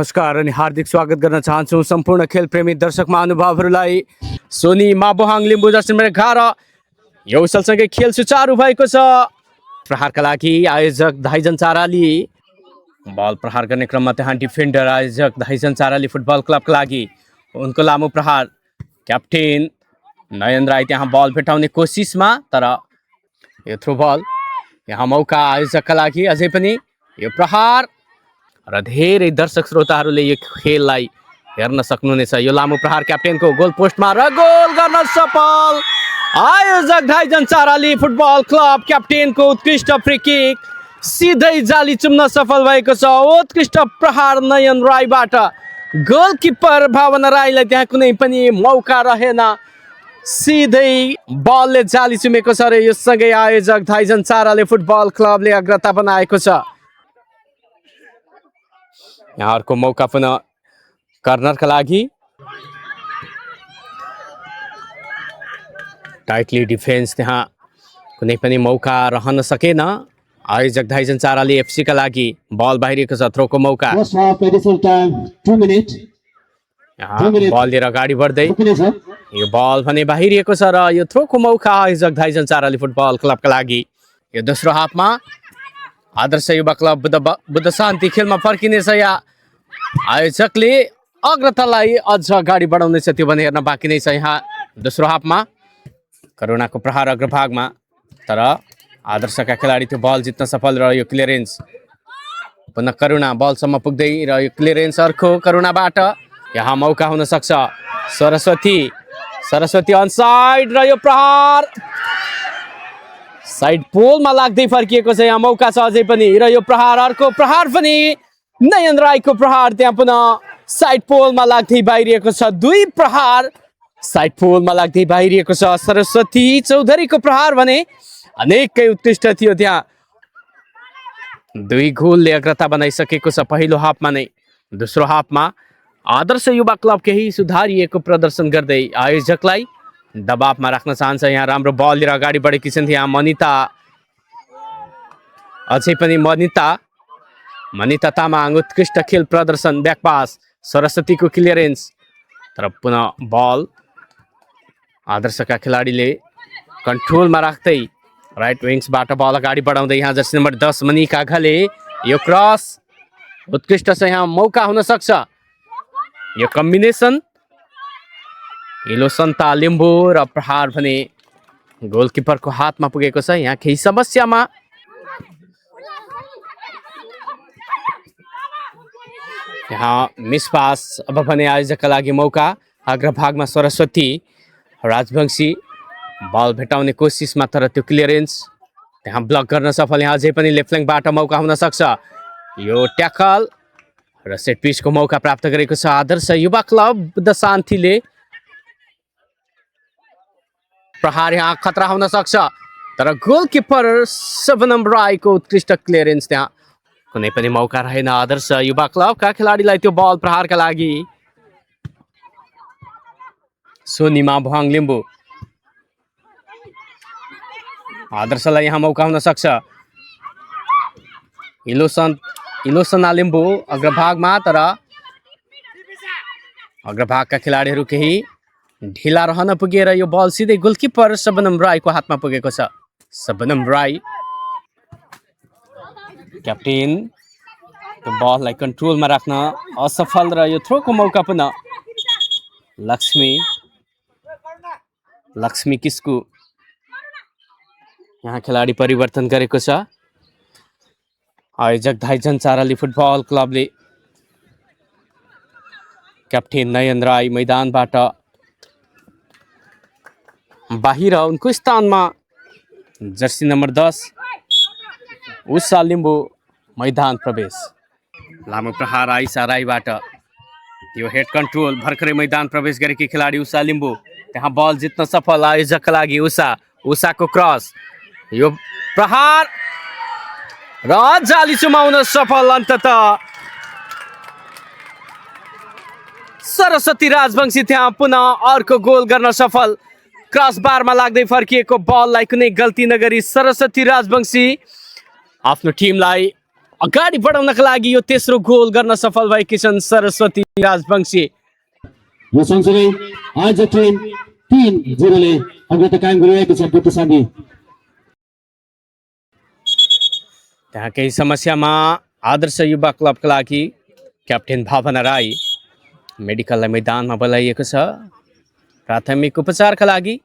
नमस्कार अनि हार्दिक स्वागत गर्न चाहन्छु सम्पूर्ण खेल प्रेमी दर्शक महानुभावहरूलाई। सोनी माबोहाङ लिम्बू जर्सी नम्बर 11 यो उछलसँगै खेल सुचारू भएको छ। प्रहारका लागि आयोजक धाइजन चाराली बल प्रहार गर्ने क्रममा त्यहाँ डिफेन्डर आयोजक धाइजन चाराली फुटबल क्लबका लागि उनको लामो प्रहार क्याप्टेन नयन राई त्यहाँ बल भेटाउने कोसिसमा, तर यो थ्रो बल यहाँ मौका आयोजकका लागि अझै पनि यो प्रहार र धेरै दर्शक श्रोताहरूले यो खेललाई हेर्न सक्नुहुनेछ। यो लामो प्रहार क्याप्टेनको गोल पोस्टमा र गोल गर्न सफल आयोजक धाइजन चाराली फुटबल क्लब। क्याप्टेनको उत्कृष्ट फ्री किक सिधै जाली चुम्न सफल भएको छ। उत्कृष्ट प्रहार नयन राईबाट गोलकिपर भावना राईलाई त्यहाँ कुनै पनि मौका रहेन, सिधै बलले जाली चुमेको छ र यो सँगै आयोजक धाइजन चाराली फुटबल क्लबले अग्रता बनाएको छ। यहाँ अर्को मौका पुनः कर्नरका लागि टाइटली डिफेन्स, त्यहाँ कुनै पनि मौका रहन सकेन। आयोजक धाइजन चाराली एफसी का लागि बल बाहिरिएको छ। थ्रोको मौका बल लिएर अगाडि बढ्दै यो बल भने बाहिरिएको छ र यो थ्रोको मौका आयोजक धाइजन चाराली फुटबल क्लबका लागि। यो दोस्रो हाफमा आदर्श युवा क्लब बुद्ध शान्ति खेलमा फर्किनेछ या आयोजकले अग्रतालाई अझ अगाडि बढाउनेछ त्यो भने हेर्न बाँकी नै छ। यहाँ दोस्रो हाफमा करुणाको प्रहार अग्रभागमा, तर आदर्शका खेलाडी त्यो बल जित्न सफल र यो क्लियरेन्स पुनः करुणा बलसम्म पुग्दै र यो क्लियरेन्स अर्को करुणाबाट यहाँ मौका हुन सक्छ। सरस्वती अनसाइड र यो प्रहार साइड पोलमा लाग्दै फर्किएको छ। यहाँ मौका छ अझै पनि र यो प्रहार अर्को प्रहार पनि नयन राईको प्रहार त्यहाँ पुनः साइड पोलमा लाग्दै बाहिरिएको छ। दुई प्रहार साइड पोलमा लाग्दै बाहिरिएको छ। सरस्वती चौधरीको प्रहार भने अनेकै उत्कृष्ट थियो। त्यहाँ दुई गोलले अग्रता बनाइसकेको छ पहिलो हाफमा नै। दोस्रो हाफमा आदर्श युवा क्लब केही सुधारिएको प्रदर्शन गर्दै आयोजकलाई दबावमा राख्न चाहन्छ। यहाँ राम्रो बल लिएर अगाडि बढेकी छन् यहाँ मनिता, अझै पनि मनिता तामाङ उत्कृष्ट खेल प्रदर्शन। ब्याकपास सरस्वतीको क्लियरेन्स, तर पुनः बल आदर्शका खेलाडीले कन्ट्रोलमा राख्दै राइट विङ्सबाट बल अगाडि बढाउँदै यहाँ जर्सी नम्बर 10 मनिका घले यो क्रस उत्कृष्ट छ। यहाँ मौका हुन सक्छ। यो कम्बिनेसन इलोसन्ता लिम्बू र प्रहार भने गोलकिपरको हातमा पुगेको छ। यहाँ केही समस्यामा यहाँ मिसपास। अब भने आयोजकका लागि मौका अग्रभागमा सरस्वती राजवंशी बल भेटाउने कोसिसमा, तर त्यो क्लियरेन्स त्यहाँ ब्लक गर्न सफल। यहाँ अझै पनि लेफ्ट फ्ल्याङ्कबाट मौका हुन सक्छ। यो ट्याकल र सेट पिचको मौका प्राप्त गरेको छ आदर्श युवा क्लब बुद्ध शान्तिले। प्रहार यहाँ खतरा हुन सक्छ, तर गोलकिपर शबनम राईको उत्कृष्ट क्लियरेन्स, त्यहाँ कुनै पनि मौका रहेन आदर्श युवा क्लबका खेलाडीलाई त्यो बल प्रहारका लागि। सोनी माबोहाङ लिम्बू आदर्शलाई यहाँ मौका हुन सक्छ। इलोसना लिम्बू अग्रभागमा, तर अग्रभागका खेलाडीहरू केही ढिला रहन पुगेर यो बल सिधै गोलकिपर शबनम राईको हातमा पुगेको छ। शबनम राई क्याप्टेन त्यो बललाई कन्ट्रोलमा राख्न असफल र यो थ्रोको मौका पुनः लक्ष्मी किस्कु यहाँ खेलाडी परिवर्तन गरेको छ। आयोजक धाइजन चाराली फुटबल क्लबले क्याप्टेन नयन राई मैदानबाट बाहिर, उनको स्थानमा जर्सी नम्बर 10 उषा लिम्बू मैदान प्रवेश। लामो प्रहार आइसा राईबाट यो हेड कन्ट्रोल भर्खरै मैदान प्रवेश गरेकी खेलाडी उषा लिम्बू त्यहाँ बल जित्न सफल आयोजकका लागि। उषाको क्रस, यो प्रहार र जाली चुमाउन सफल। अन्ततः सरस्वती राजवंशी त्यहाँ पुनः अर्को गोल गर्न सफल। क्रस बारमा लाग्दै फर्किएको बललाई कुनै गल्ती नगरी सरस्वती राजवंशी आफ्नो टिमलाई अगाडि बढाउनका लागि यो तेस्रो गोल गर्न सफल भएकी छन् सरस्वती राजवंशी। यो सँगसँगै आज टिम 3-0 ले अग्रता कायम गरिरहेको छ बुद्ध शान्ति। त्यहाँ केही समस्यामा आदर्श युवा क्लबका लागि क्याप्टेन भावना राई मेडिकललाई मैदानमा बोलाइएको छ प्राथमिक उपचारका लागि।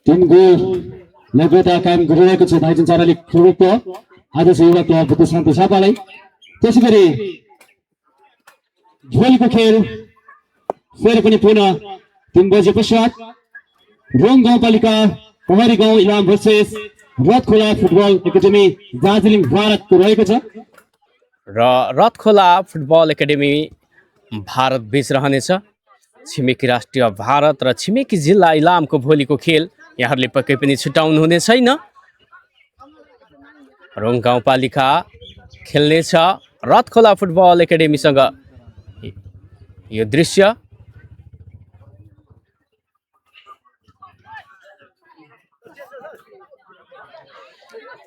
टिम गोल अग्रता कायम गरिरहेको छ धाइजन चाराले खेलेको आदर्श युवा क्लब बुद्ध शान्ति सापालाई। त्यसैगरी भोलिको खेल फेरि पनि पुनः 3 बजे पश्चात रोङ गाउँपालिका पहाडी गाउँ Ilam versus Rathkhola football academy Darjeeling भारतको रहेको छ र रथखोला फुटबल एकाडेमी भारत बीच रहनेछ। छिमेकी राष्ट्रिय भारत र छिमेकी जिल्ला इलामको भोलिको खेल यहाँहरूले पक्कै पनि छुटाउनु हुने छैन। रोङ गाउँपालिका खेल्नेछ रथखोला फुटबल एकाडेमीसँग। यो दृश्य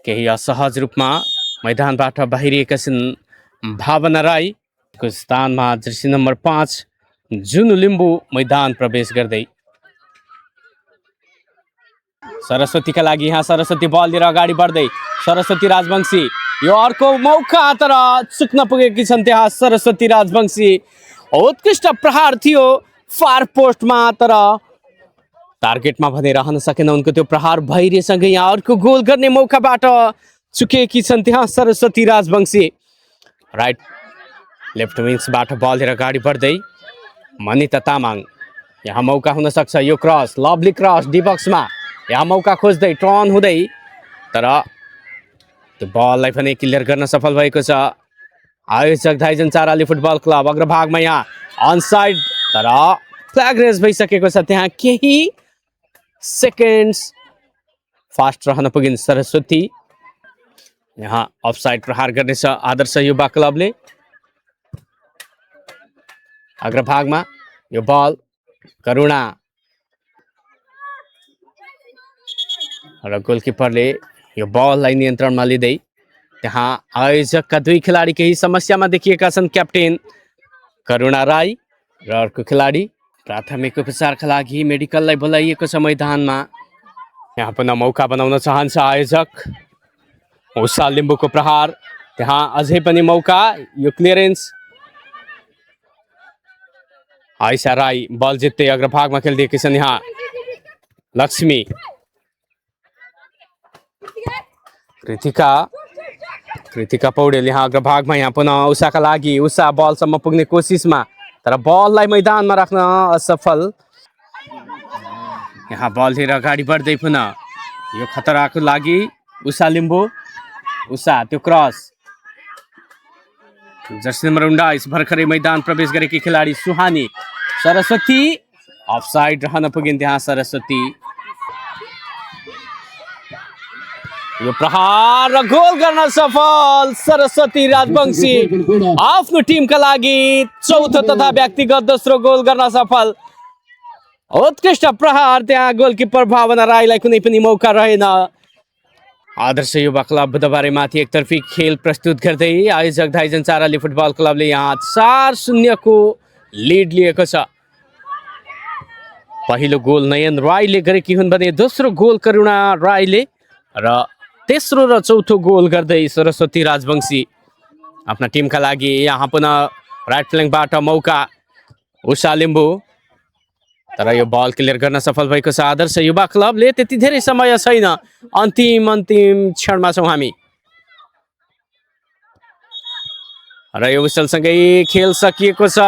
केही असहज रूपमा मैदानबाट बाहिरिएका छन् भावना राईको स्थानमा जर्सी नम्बर 5 जुनु लिम्बू मैदान प्रवेश गर्दै। सरस्वतीका लागि यहाँ सरस्वती बल लिएर अगाडि बढ्दै सरस्वती राजवंशी। यो अर्को मौका तर चुक्न पुगेकी छन् त्यहाँ सरस्वती राजवंशी। उत्कृष्ट प्रहार थियो फार पोस्टमा तर टार्गेटमा भने रहन सकेन उनको त्यो प्रहार। भैरेसँगै यहाँ अर्को गोल गर्ने मौकाबाट चुकेकी छन् त्यहाँ सरस्वती राजवंशी। राइट लेफ्ट विङ्सबाट बल लिएर अगाडि बढ्दै मनिता तामाङ। यहाँ मौका हुन सक्छ। यो क्रस लभली क्रस डिबक्समा यहाँ मौका खोज्दै टर्न हुँदै तर त्यो बललाई पनि क्लियर गर्न सफल भएको छ आयोजक धाइजन चाराली फुटबल क्लब। अग्रभागमा यहाँ अनसाइड तर फ्ल्याग रेज भइसकेको छ। त्यहाँ केही सेकेन्ड्स फास्ट रहन पुगिन् सरस्वती। यहाँ अफसाइड प्रहार गर्नेछ आदर्श युवा क्लबले। अग्रभागमा यो बल करुणा र गोलकिपरले यो बललाई नियन्त्रणमा लिँदै त्यहाँ आयोजकका 2 खेलाडी केही समस्यामा देखिएका छन् क्याप्टेन करुणा राई र अर्को खेलाडी प्राथमिक उपचारका लागि मेडिकललाई बोलाइएको छ मैदानमा। यहाँ पुनः मौका बनाउन चाहन्छ आयोजक उषा लिम्बूको प्रहार। त्यहाँ अझै पनि मौका। यो क्लियरेन्स आइसा राई बल जित्दै अग्रभागमा खेलिदिएकी छन्। यहाँ लक्ष्मी कृतिका पौडेल यहाँ अग्रभागमा। यहाँ पुनः उषाका लागि उषा बलसम्म पुग्ने कोसिसमा तर बललाई मैदानमा राख्न असफल। यहाँ बल लिएर अगाडि बढ्दै पुनः यो खतराको लागि उषा लिम्बू। उषा त्यो क्रस जर्सी नम्बर 19 भर्खरै मैदान प्रवेश गरेकी खेलाडी सुहानी। सरस्वती अफसाइड रहन पुगिन् त्यहाँ सरस्वती। यो प्रहार र गोल गर्न सफल सरस्वती राजवंशी। आफ्नो टिमका लागि चौथो तथा व्यक्तिगत दोस्रो गोल गर्न सफल। उत्कृष्ट प्रहार त्यहाँ गोलकिपर भावना राईलाई कुनै पनि मौका रहेन। आदर्श युवा क्लब बुधबारे माथि एकतर्फी खेल प्रस्तुत गर्दै आयोजक धाइजन चाराली फुटबल क्लबले यहाँ 4-0 को लिड लिएको छ। पहिलो गोल नयन राईले गरेकी हुन् भने दोस्रो गोल करुणा राईले र तेस्रो र चौथो गोल गर्दै सरस्वती राजवंशी आफ्ना टिमका लागि। यहाँ पुनः राइट फ्ल्याङ्कबाट मौका उषा लिम्बू तर यो बल क्लियर गर्न सफल भएको छ आदर्श युवा क्लबले। त्यति धेरै समय छैन, अन्तिम क्षणमा छौँ हामी र यो विसलसँगै खेल सकिएको छ।